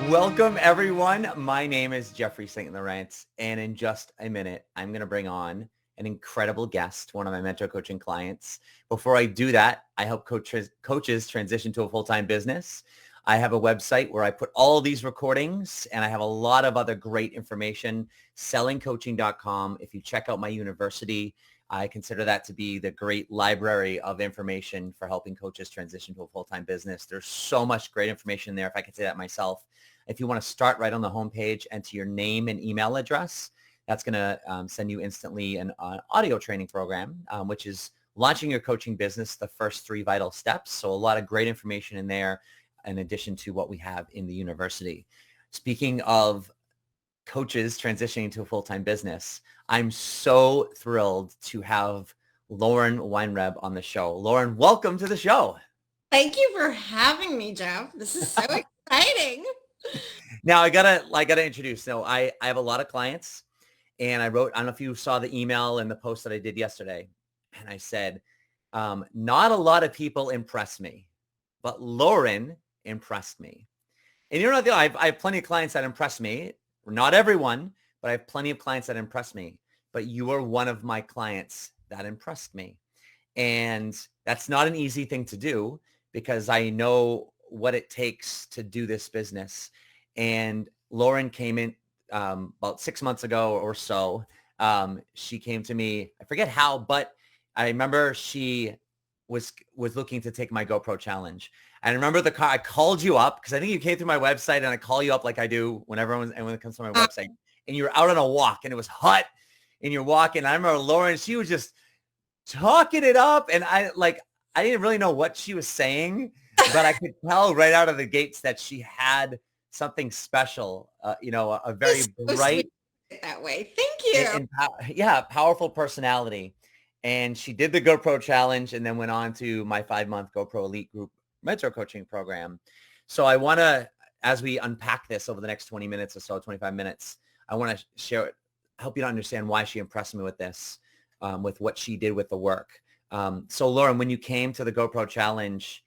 Welcome, everyone. My name is Jeffrey St Laurent, and in just a minute, I'm going to bring on an incredible guest, one of my mentor coaching clients. Before I do that, I help coaches transition to a full-time business. I have a website where I put all these recordings, and I have a lot of other great information, sellingcoaching.com. If you check out my university, I consider that to be the great library of information for helping coaches transition to a full-time business. There's so much great information there, if I could say that myself. If you want to start right on the homepage, enter your name and email address. That's going to send you instantly an audio training program, which is launching your coaching business, the first 3 vital steps. So a lot of great information in there, in addition to what we have in the university. Speaking of coaches transitioning to a full-time business, I'm so thrilled to have Lauren Weinreb on the show. Lauren, welcome to the show. Thank you for having me, Jeff. This is so exciting. Now I gotta introduce. So I have a lot of clients, and I don't know if you saw the email and the post that I did yesterday, and I said, not a lot of people impress me, but Lauren impressed me. And you know what? I have plenty of clients that impress me. Not everyone, but I have plenty of clients that impress me. But you are one of my clients that impressed me. And that's not an easy thing to do, because I know what it takes to do this business. And Lauren came in about 6 months ago or so. She came to me, I forget how, but I remember she was looking to take my GoPro challenge. And I remember I called you up because I think you came through my website, and I call you up like I do when it comes to my website. And you were out on a walk, and it was hot, and you're walking. I remember Lauren, she was just talking it up, and I didn't really know what she was saying, but I could tell right out of the gates that she had something special, a very bright that way. Thank you. Powerful personality. And she did the GoPro challenge and then went on to my 5-month GoProElite group mentor coaching program. So I want to, as we unpack this over the next 20 minutes or so, 25 minutes, I want to help you to understand why she impressed me with this, with what she did with the work. So Lauren, when you came to the GoPro challenge,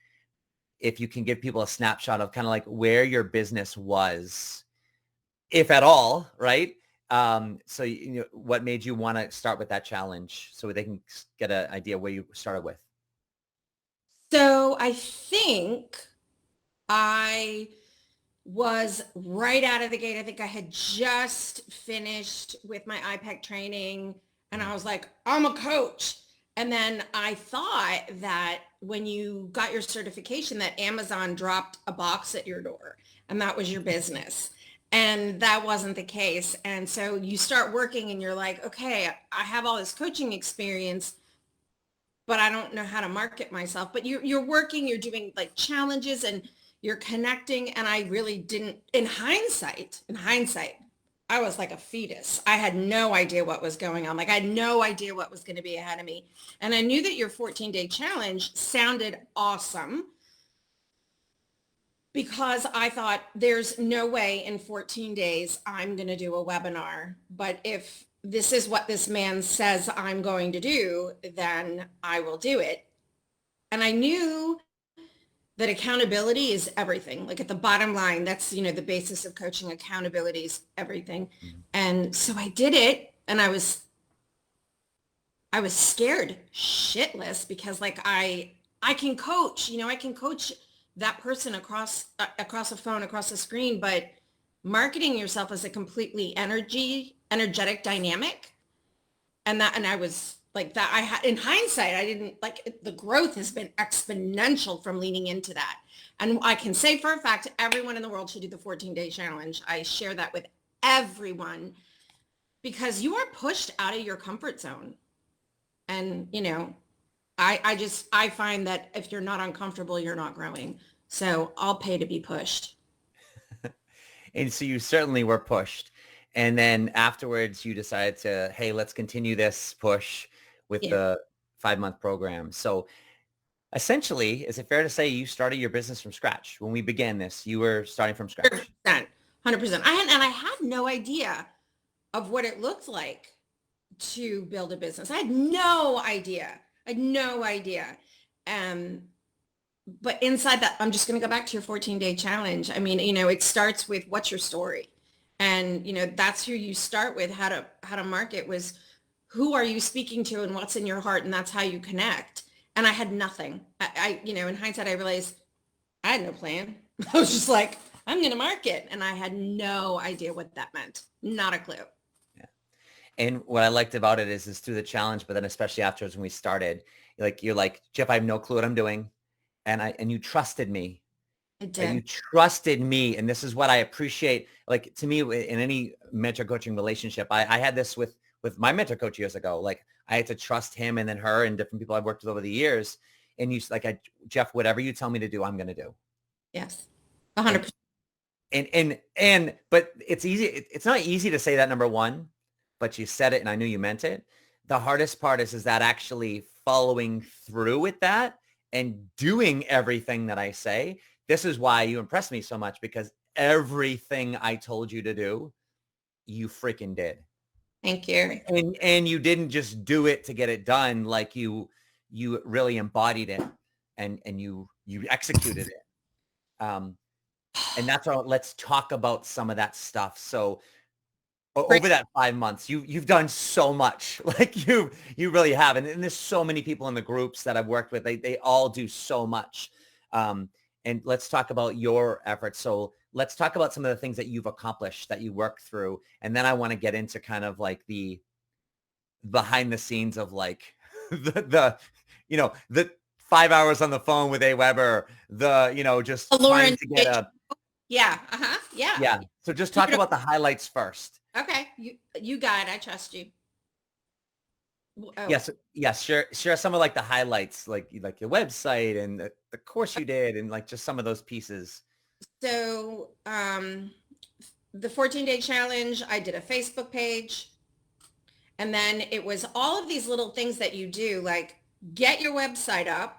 if you can give people a snapshot of kind of like where your business was, if at all, right? So what made you want to start with that challenge so they can get an idea where you started with? So I think I was right out of the gate. I think I had just finished with my IPEC training, and I was like, I'm a coach. And then I thought that when you got your certification that Amazon dropped a box at your door and that was your business. And that wasn't the case. And so you start working and you're like, okay, I have all this coaching experience, but I don't know how to market myself. But you're working, you're doing like challenges and you're connecting. And I really didn't, in hindsight, I was like a fetus. I had no idea what was going on. Like I had no idea what was going to be ahead of me. And I knew that your 14-day challenge sounded awesome because I thought there's no way in 14 days I'm going to do a webinar. But if this is what this man says I'm going to do, then I will do it. And I knew that accountability is everything. Like at the bottom line, that's, the basis of coaching. Accountability is everything. Mm-hmm. And so I did it, and I was scared shitless because like I can coach, I can coach that person across a phone, across a screen, but marketing yourself as a completely energetic dynamic. And I was like that. I had, in hindsight, I didn't like the growth has been exponential from leaning into that. And I can say for a fact, everyone in the world should do the 14-day challenge. I share that with everyone because you are pushed out of your comfort zone. And, I find that if you're not uncomfortable, you're not growing. So I'll pay to be pushed. And so you certainly were pushed. And then afterwards you decided to, hey, let's continue this push with the 5-month program. So essentially, is it fair to say you started your business from scratch? When we began this, you were starting from scratch. 100%. I had no idea of what it looked like to build a business. I had no idea. But inside that, I'm just going to go back to your 14-day challenge. I mean, it starts with what's your story? And, that's who you start with. How to market was, who are you speaking to and what's in your heart? And that's how you connect. And I had nothing. In hindsight, I realized I had no plan. I was just like, I'm going to market. And I had no idea what that meant. Not a clue. Yeah. And what I liked about it is through the challenge, but then especially afterwards when we started, you're like, Jeff, I have no clue what I'm doing. And you trusted me. I did. You trusted me. And this is what I appreciate. Like, to me, in any mentor coaching relationship, I had this with my mentor coach years ago. Like, I had to trust him and then her and different people I've worked with over the years. And Jeff, whatever you tell me to do, I'm going to do. Yes. 100%. But it's easy. It's not easy to say that, number one, but you said it and I knew you meant it. The hardest part is that actually following through with that and doing everything that I say. This is why you impressed me so much, because everything I told you to do, you freaking did. Thank you. And you didn't just do it to get it done. Like, you really embodied it and you executed it. And that's all. Let's talk about some of that stuff. So over that 5 months, you've done so much. Like, you really have. And there's so many people in the groups that I've worked with. They all do so much. And let's talk about your efforts. So let's talk about some of the things that you've accomplished, that you worked through. And then I want to get into kind of like the behind the scenes of like the 5 hours on the phone with AWeber, just trying to get a. Yeah. Uh-huh. Yeah. Yeah. So just talk about the highlights first. Okay. You got it. I trust you. Oh. Yes. Share some of like the highlights, like your website and the course you did, and like just some of those pieces. So the 14-day challenge, I did a Facebook page, and then it was all of these little things that you do, like get your website up.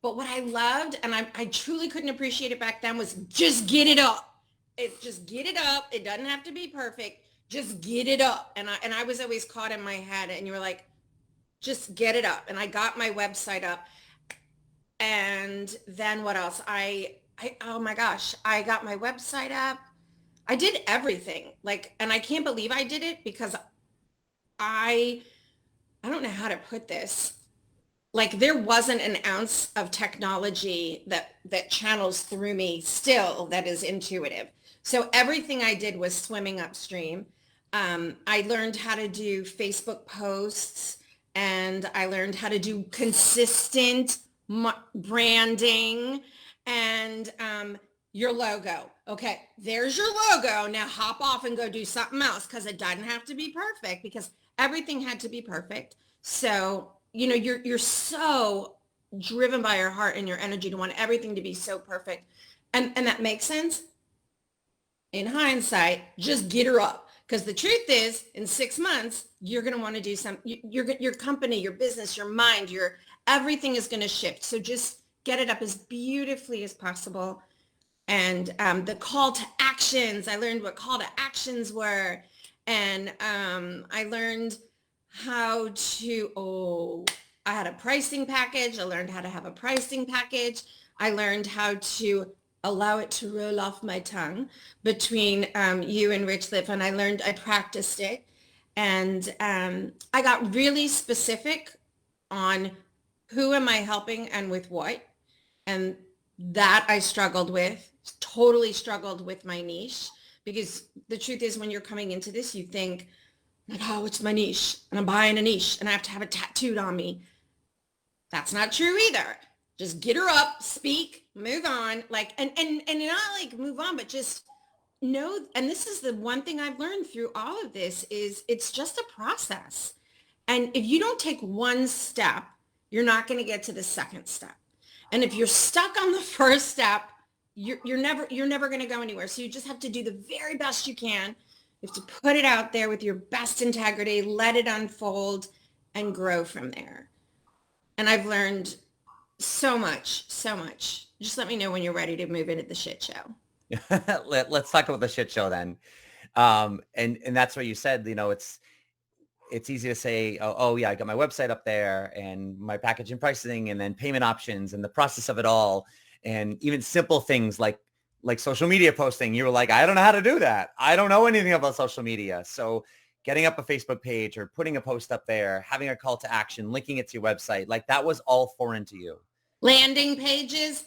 But what I loved, and I truly couldn't appreciate it back then, was just get it up. Just get it up. It doesn't have to be perfect. Just get it up. And I was always caught in my head, and you were like, just get it up. And I got my website up. And then what else? Oh my gosh, I got my website up. I did everything. And I can't believe I did it, because I don't know how to put this. Like, there wasn't an ounce of technology that channels through me still that is intuitive. So everything I did was swimming upstream. I learned how to do Facebook posts, and I learned how to do consistent branding and your logo. Okay, there's your logo. Now hop off and go do something else, because it doesn't have to be perfect, because everything had to be perfect. So you're so driven by your heart and your energy to want everything to be so perfect. And that makes sense. In hindsight, just get her up. Because the truth is, in 6 months, you're going to want to do your company, your business, your mind, everything is going to shift. So just get it up as beautifully as possible. And the call to actions, I learned what call to actions were. And I learned how to, I had a pricing package. I learned how to have a pricing package. I learned how to allow it to roll off my tongue between you and Rich Lip. And I practiced it. And I got really specific on who am I helping and with what. And that I struggled with, totally struggled with my niche, because the truth is, when you're coming into this, you think, like, oh, it's my niche, and I'm buying a niche, and I have to have it tattooed on me. That's not true either. Just get her up, speak, move on, and not like move on, but just know. And this is the one thing I've learned through all of this is it's just a process. And if you don't take one step, you're not going to get to the second step. And if you're stuck on the first step, you're never going to go anywhere. So you just have to do the very best you can. You have to put it out there with your best integrity, let it unfold, and grow from there. And I've learned so much, so much. Just let me know when you're ready to move into the shit show. Let's talk about the shit show then. And that's what you said, it's it's easy to say, oh yeah, I got my website up there and my package and pricing and then payment options and the process of it all. And even simple things like social media posting, you were like, I don't know how to do that. I don't know anything about social media. So getting up a Facebook page or putting a post up there, having a call to action, linking it to your website, like that was all foreign to you. Landing pages.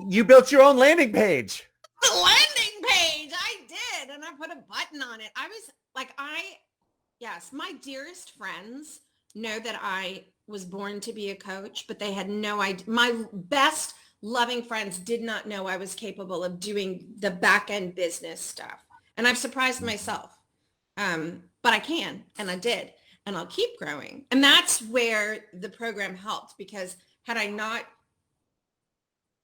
You built your own landing page. The landing page. I did. And I put a button on it. I was like, yes, my dearest friends know that I was born to be a coach, but they had no idea. My best loving friends did not know I was capable of doing the back end business stuff. And I've surprised myself. But I can, and I did, and I'll keep growing. And that's where the program helped, because had I not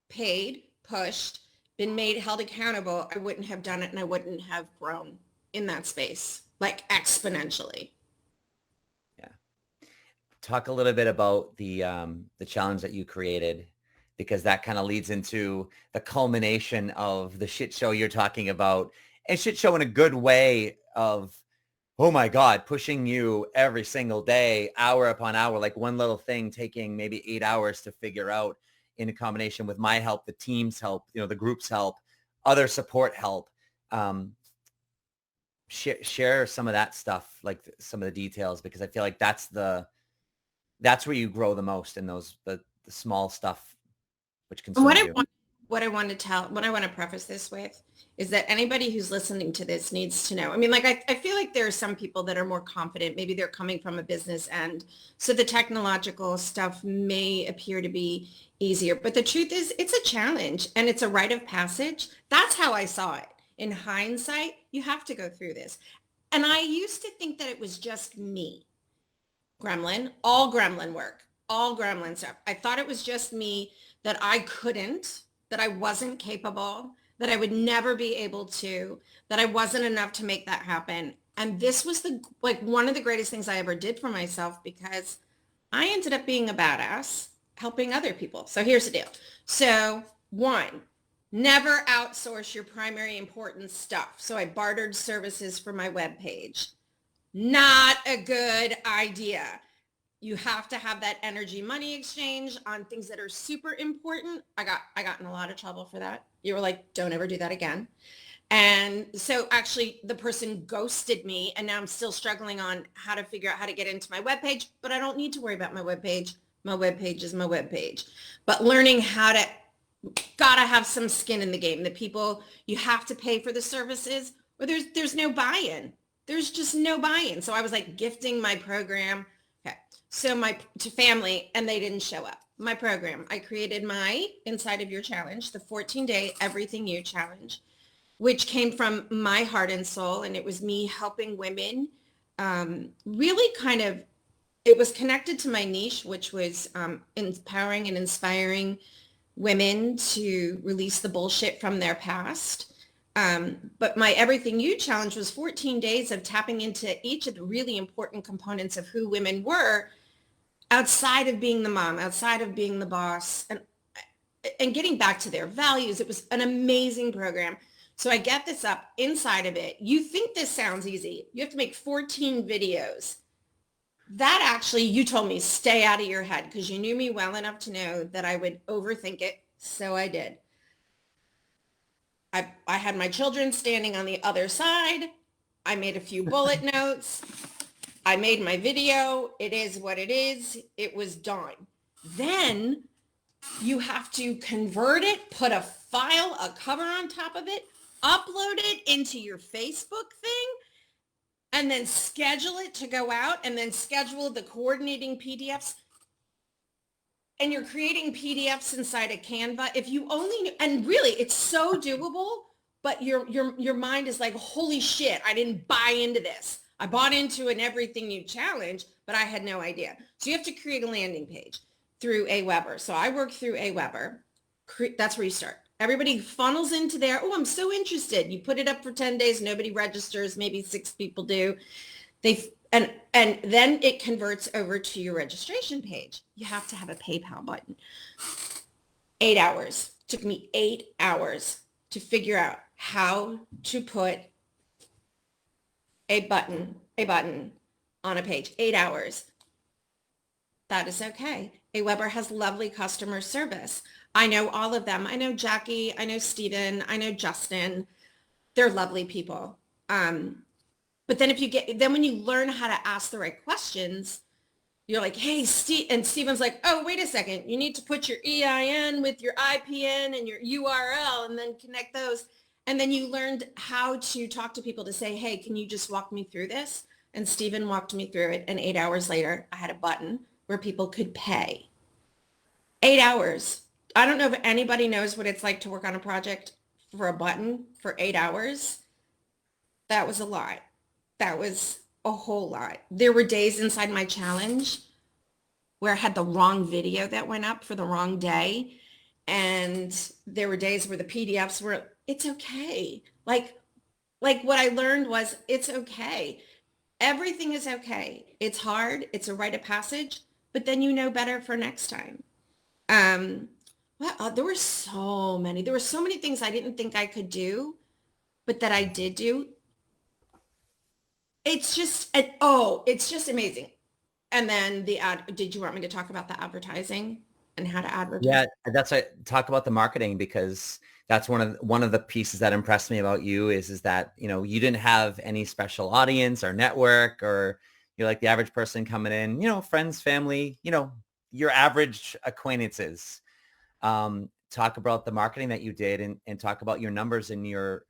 paid, pushed, been made, held accountable, I wouldn't have done it, and I wouldn't have grown in that space, like exponentially. Yeah. Talk a little bit about the challenge that you created, because that kind of leads into the culmination of the shit show you're talking about, and shit show in a good way of, oh my God, pushing you every single day, hour upon hour, like one little thing taking maybe 8 hours to figure out, in a combination with my help, the team's help, the group's help, other support help. Share some of that stuff, like some of the details, because I feel like that's where you grow the most, in those, the small stuff, which consumes you. What I want to preface this with is that anybody who's listening to this needs to know. I mean, like, I feel like there are some people that are more confident. Maybe they're coming from a business end, so the technological stuff may appear to be easier. But the truth is, it's a challenge, and it's a rite of passage. That's how I saw it. In hindsight, you have to go through this. And I used to think that it was just me. Gremlin, all gremlin work, all gremlin stuff. I thought it was just me, that I couldn't, that I wasn't capable, that I would never be able to, that I wasn't enough to make that happen. And this was one of the greatest things I ever did for myself, because I ended up being a badass helping other people. So here's the deal. So 1, never outsource your primary important stuff. So I bartered services for my webpage. Not a good idea. You have to have that energy money exchange on things that are super important. I got in a lot of trouble for that. You were like, don't ever do that again. And so actually the person ghosted me, and now I'm still struggling on how to figure out how to get into my webpage, but I don't need to worry about my webpage. My webpage is my webpage. But learning how to, gotta have some skin in the game. The people, you have to pay for the services, or there's no buy-in. There's just no buy-in. So I was like gifting my program. So to family, and they didn't show up. My program, I created my Inside of Your Challenge, the 14-day Everything You Challenge, which came from my heart and soul. And it was me helping women really kind of, it was connected to my niche, which was empowering and inspiring women to release the bullshit from their past. But my Everything You Challenge was 14 days of tapping into each of the really important components of who women were, outside of being the mom, outside of being the boss, and getting back to their values. It was an amazing program. So I get this up. Inside of it, you think this sounds easy. You have to make 14 videos. That actually, you told me, stay out of your head, because you knew me well enough to know that I would overthink it. So I did. I had my children standing on the other side. I made a few bullet notes. I made my video. It is what it is. It was done. Then you have to convert it, put a file, a cover on top of it, upload it into your Facebook thing, and then schedule it to go out, and then schedule the coordinating PDFs. And you're creating PDFs inside a Canva. If you only knew, and really it's so doable, but your mind is like, holy shit, I didn't buy into this. I bought into an Everything You Challenge, but I had no idea. So you have to create a landing page through Aweber. So I work through Aweber. That's where you start. Everybody funnels into there. Oh, I'm so interested. You put it up for 10 days. Nobody registers. Maybe 6 people do. And then it converts over to your registration page. You have to have a PayPal button. 8 hours. Took me 8 hours to figure out how to put a button a button on a page, 8 hours. That is okay. AWeber has lovely customer service. I know all of them. I know Jackie, I know Steven, I know Justin. They're lovely people. But then when you learn how to ask the right questions, you're like, hey, Steve, and Steven's like, oh, wait a second. You need to put your EIN with your IPN and your URL and then connect those. And then you learned how to talk to people to say, hey, can you just walk me through this? And Steven walked me through it. And 8 hours later, I had a button where people could pay. 8 hours. I don't know if anybody knows what it's like to work on a project for a button for 8 hours. That was a lot. That was a whole lot. There were days inside my challenge where I had the wrong video that went up for the wrong day. And there were days where the PDFs were, it's okay. Like what I learned was it's okay. Everything is okay. It's hard. It's a rite of passage, but then you know better for next time. There were so many things I didn't think I could do, but that I did do. It's just amazing. And then did you want me to talk about the advertising and how to advertise? Yeah, that's what, talk about the marketing, because that's one of the pieces that impressed me about you is that, you didn't have any special audience or network, or you're like the average person coming in, friends, family, your average acquaintances. Talk about the marketing that you did and talk about your numbers in your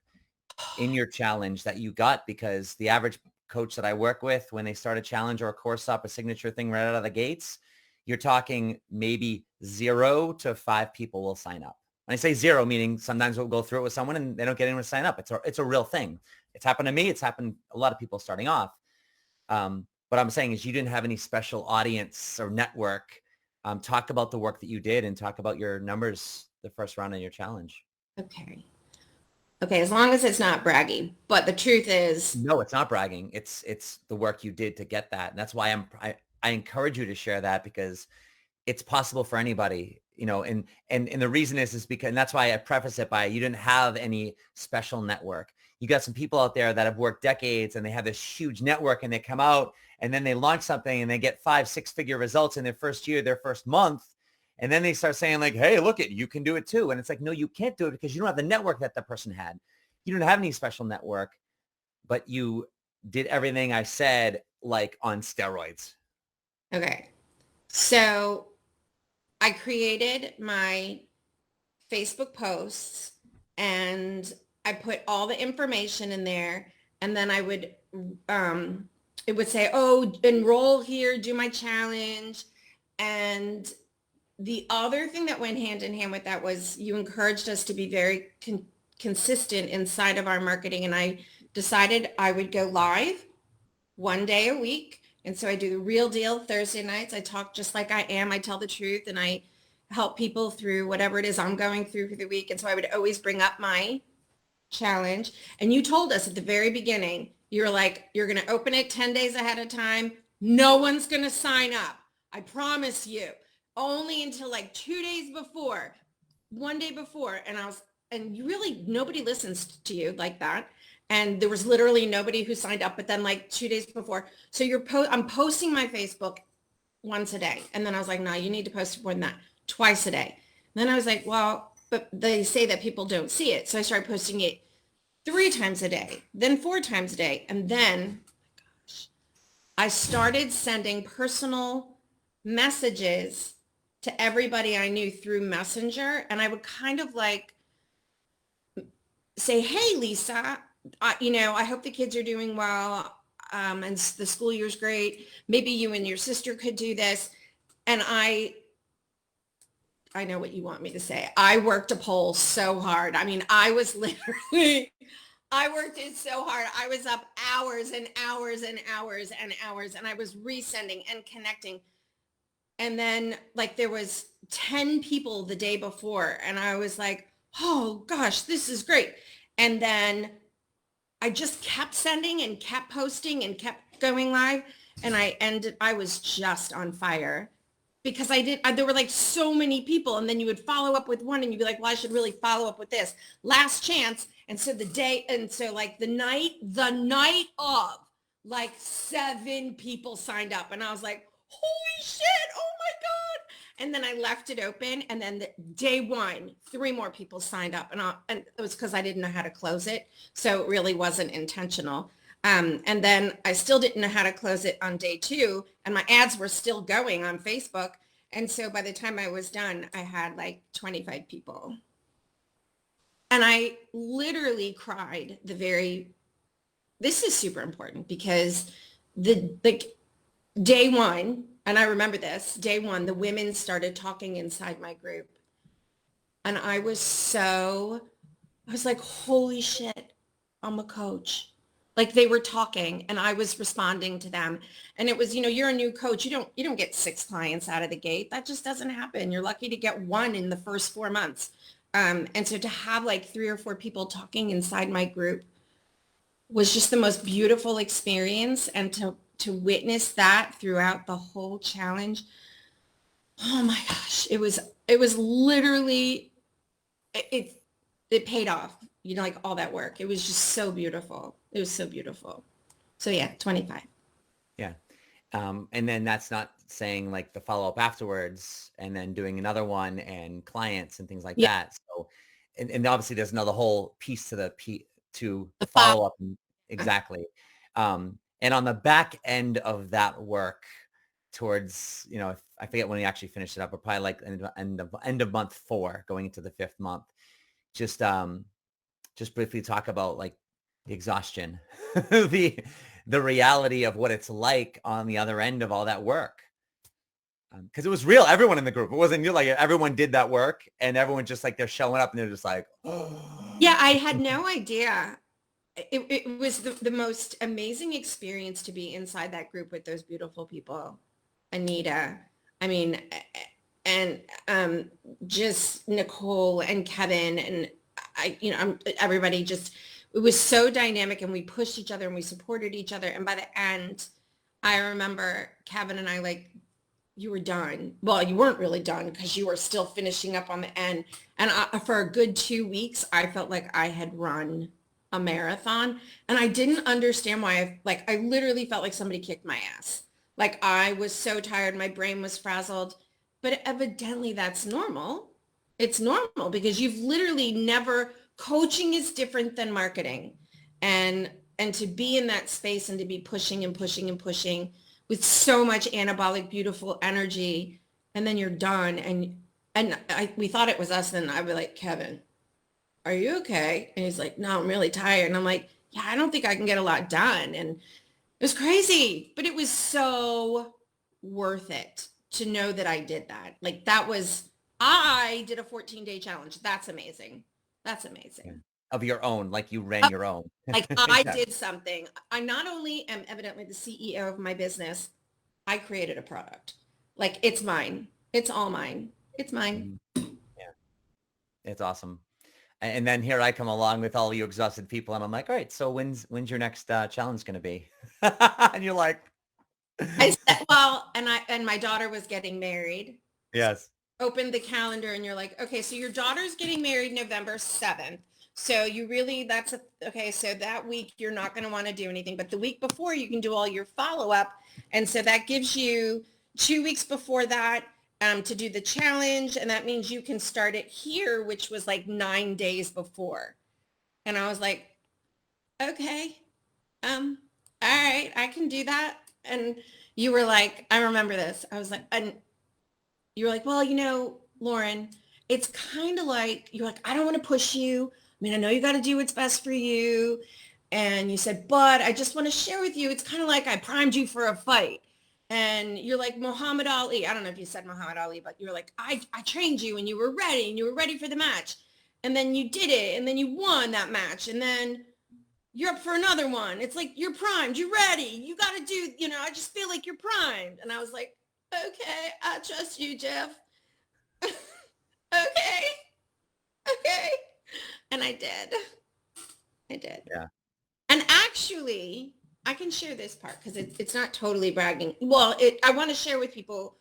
challenge that you got, because the average coach that I work with, when they start a challenge or a course up, a signature thing right out of the gates, you're talking maybe 0 to 5 people will sign up. When I say 0, meaning sometimes we'll go through it with someone and they don't get anyone to sign up. It's a real thing. It's happened to me. It's happened a lot of people starting off. What I'm saying is you didn't have any special audience or network. Talk about the work that you did and talk about your numbers the first round of your challenge. Okay, as long as it's not braggy, but the truth is... No, it's not bragging. It's the work you did to get that. And that's why I encourage you to share that, because it's possible for anybody, and the reason is because, and that's why I preface it by, you didn't have any special network. You got some people out there that have worked decades and they have this huge network, and they come out and then they launch something and they get 5-6 figure results in their first year, their first month. And then they start saying like, hey, look you can do it too. And it's like, no, you can't do it because you don't have the network that that person had. You don't have any special network, but you did everything I said, like on steroids. Okay. So I created my Facebook posts and I put all the information in there, and then I would, it would say, oh, enroll here, do my challenge. And the other thing that went hand in hand with that was you encouraged us to be very consistent inside of our marketing. And I decided I would go live 1 day a week. And so I do the real deal Thursday nights. I talk just like I am. I tell the truth, and I help people through whatever it is I'm going through for the week. And so I would always bring up my challenge. And you told us at the very beginning, you're like, you're going to open it 10 days ahead of time. No one's going to sign up. I promise you. Only until like 2 days before, 1 day before. And you really, nobody listens to you like that. And there was literally nobody who signed up, but then like 2 days before. So I'm posting my Facebook once a day. And then I was like, no, you need to post more than that, twice a day. And then I was like, well, but they say that people don't see it. So I started posting it 3 times a day, then 4 times a day. And then, oh my gosh, I started sending personal messages to everybody I knew through Messenger. And I would kind of like say, hey, Lisa, I hope the kids are doing well. And the school year's great. Maybe you and your sister could do this. And I know what you want me to say. I worked a poll so hard. I mean, I worked it so hard. I was up hours and hours and hours and hours, and I was resending and connecting. And then like there was 10 people the day before, and I was like, oh gosh, this is great. And then I just kept sending and kept posting and kept going live. And I was just on fire because there were like so many people. And then you would follow up with one and you'd be like, well, I should really follow up with this last chance. And so like the night of, like 7 people signed up. And I was like, holy shit, oh my God. And then I left it open. And then day 1, 3 more people signed up. And it was because I didn't know how to close it. So it really wasn't intentional. And then I still didn't know how to close it on day 2. And my ads were still going on Facebook. And so by the time I was done, I had like 25 people. And I literally cried this is super important because day 1, and I remember this, day 1, the women started talking inside my group. And I was like, holy shit, I'm a coach. Like they were talking and I was responding to them. And it was, you're a new coach. You don't get 6 clients out of the gate. That just doesn't happen. You're lucky to get 1 in the first 4 months. And so to have like 3 or 4 people talking inside my group was just the most beautiful experience. And to witness that throughout the whole challenge, oh my gosh, it was literally, it paid off, like all that work. It was just so beautiful. It was so beautiful. So yeah, 25. Yeah. And then that's not saying like the follow-up afterwards and then doing another one and clients and things like that. So, and obviously there's another whole piece to the follow-up. Exactly. And on the back end of that work towards, I forget when we actually finished it up, but probably like end of month 4 going into the 5th month, just briefly talk about like the exhaustion, the reality of what it's like on the other end of all that work. Because it was real, everyone in the group. It wasn't like everyone did that work and everyone just like they're showing up and they're just like, oh. Yeah, I had no idea. It was the most amazing experience to be inside that group with those beautiful people. Anita, I mean, and just Nicole and Kevin and everybody just, it was so dynamic and we pushed each other and we supported each other. And by the end, I remember Kevin and I like, you were done. Well, you weren't really done because you were still finishing up on the end. And for a good 2 weeks, I felt like I had run a marathon and I didn't understand why. I literally felt like somebody kicked my ass. Like I was so tired. My brain was frazzled, but evidently that's normal. It's normal because you've literally never, coaching is different than marketing. And to be in that space and to be pushing and pushing and pushing with so much anabolic, beautiful energy, and then you're done. And we thought it was us. And I'd be like, Kevin, are you okay? And he's like, no, I'm really tired. And I'm like, yeah, I don't think I can get a lot done. And it was crazy, but it was so worth it to know that I did that. Like I did a 14-day challenge. That's amazing. That's amazing. Yeah. Of your own, like you ran your own. Like I did something. I not only am evidently the CEO of my business, I created a product. Like it's mine. It's all mine. It's mine. Yeah. It's awesome. And then here I come along with all you exhausted people and I'm like, all right, so when's your next challenge going to be? And you're like, I said, well, and my daughter was getting married. Yes. Opened the calendar and you're like, okay, so your daughter's getting married November 7th. So you really, okay, so that week you're not going to want to do anything, but the week before you can do all your follow-up. And so that gives you 2 weeks before that to do the challenge. And that means you can start it here, which was like 9 days before. And I was like, okay, all right, I can do that. And you were like, I remember this. I was like, and you were like, well, Lauren, it's kind of like, you're like, I don't want to push you. I mean, I know you got to do what's best for you. And you said, but I just want to share with you. It's kind of like I primed you for a fight. And you're like Muhammad Ali. I don't know if you said Muhammad Ali, but you're like, I trained you and you were ready for the match. And then you did it. And then you won that match. And then you're up for another one. It's like, you're primed. You're ready. You got to do, I just feel like you're primed. And I was like, okay, I trust you, Jeff. Okay. And I did. Yeah. And actually, I can share this part because it's not totally bragging. Well, I want to share with people.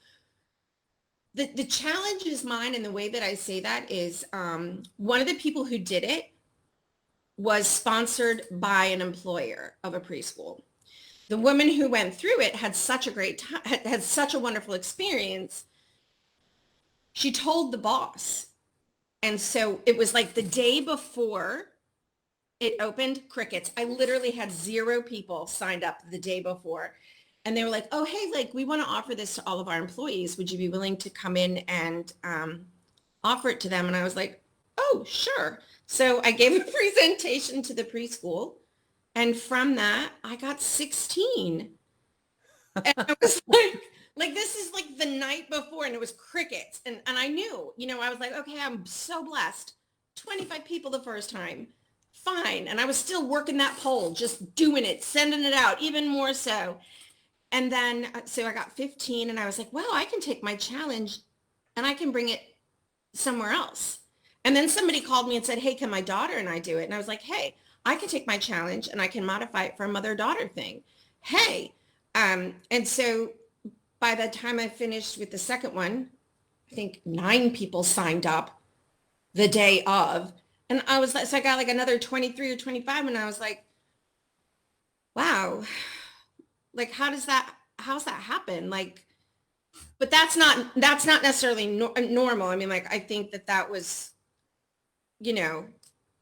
The challenge is mine. And the way that I say that is one of the people who did it was sponsored by an employer of a preschool. the woman who went through it had such a great time, had such a wonderful experience. She told the boss. And so it was like the day before it opened, crickets. I literally had 0 people signed up the day before. And they were like, oh, hey, like, we want to offer this to all of our employees. Would you be willing to come in and offer it to them? And I was like, oh, sure. So I gave a presentation to the preschool. And from that, I got 16. And I was like, this is like the night before, and it was crickets. And I knew, I was like, okay, I'm so blessed. 25 people the first time. Fine. And I was still working that poll, just doing it, sending it out, even more so. And then, so I got 15, and I was like, well, I can take my challenge and I can bring it somewhere else. And then somebody called me and said, hey, can my daughter and I do it? And I was like, hey, I can take my challenge and I can modify it for a mother-daughter thing. Hey. And so by the time I finished with the second one, I think 9 people signed up the day of. And I was like, so I got like another 23 or 25. And I was like, wow, like, how's that happen? Like, but that's not necessarily normal. I mean, like, I think that was,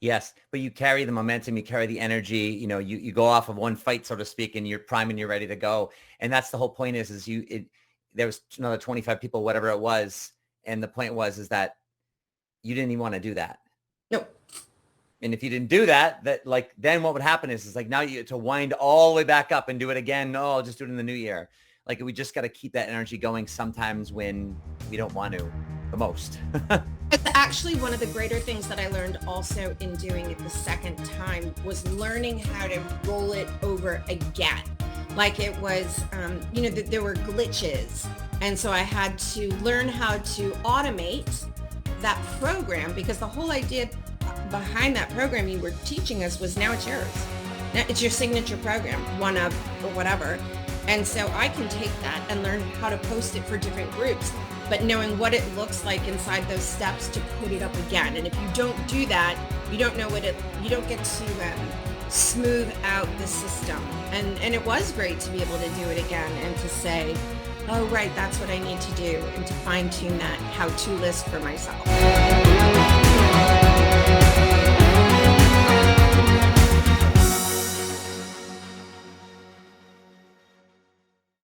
Yes, but you carry the momentum, you carry the energy, you go off of one fight, so to speak, and you're prime and you're ready to go. And that's the whole point is there was another 25 people, whatever it was. And the point is that you didn't even want to do that. Nope. And if you didn't do that, then what would happen is like now you to wind all the way back up and do it again. No, I'll just do it in the new year. Like we just got to keep that energy going sometimes when we don't want to the most. It's actually one of the greater things that I learned also in doing it the second time was learning how to roll it over again. Like it was, there were glitches. And so I had to learn how to automate that program because the whole idea behind that program you were teaching us was now it's yours. Now it's your signature program, one of or whatever. And so I can take that and learn how to post it for different groups, but knowing what it looks like inside those steps to put it up again. And if you don't do that, you don't know you don't get to smooth out the system. And it was great to be able to do it again and to say, oh, right, that's what I need to do, and to fine tune that how-to list for myself.